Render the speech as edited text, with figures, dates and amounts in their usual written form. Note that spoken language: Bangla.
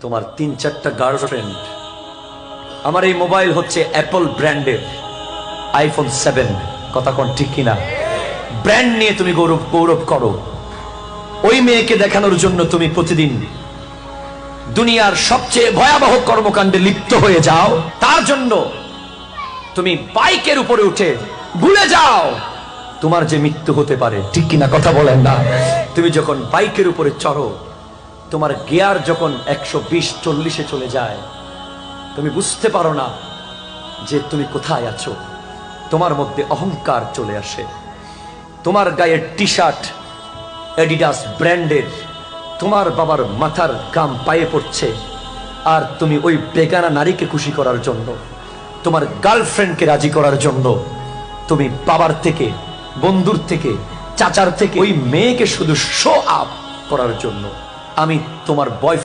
তোমার 3-4টা গার্লফ্রেন্ড। আমার এই মোবাইল হচ্ছে অ্যাপল ব্র্যান্ডের আইফোন 7, কথা কোন ঠিক কিনা? ব্র্যান্ড নিয়ে তুমি গৌরব করো। ওই মেয়েকে দেখানোর জন্য তুমি প্রতিদিন দুনিয়ার সবচেয়ে ভয়াবহ কর্মকাণ্ডে লিপ্ত হয়ে যাও। তার জন্য তুমি বাইকের উপরে উঠে ভুলে যাও তোমার যে মৃত্যু হতে পারে, ঠিক কিনা? কথা বলেন না। তুমি যখন বাইকের উপরে চড়ো, তোমার গিয়ার যখন 120-40-এ চলে যায়, তুমি বুঝতে পারো না যে তুমি কোথায় আছো। তোমার মধ্যে অহংকার চলে আসে। তোমার গায়ের টি শার্ট অ্যাডিডাস ব্র্যান্ডের, তোমার বাবার মাথার গাম পায়ে পড়ছে, আর তুমি ওই বেগানা নারীকে খুশি করার জন্য, তোমার গার্লফ্রেন্ডকে রাজি করার জন্য, তুমি বাবার থেকে, বন্ধুর থেকে, চাচার থেকে ওই মেয়েকে শুধু শো আপ করার জন্য, আমি তোমার বয়ফ্রেন্ড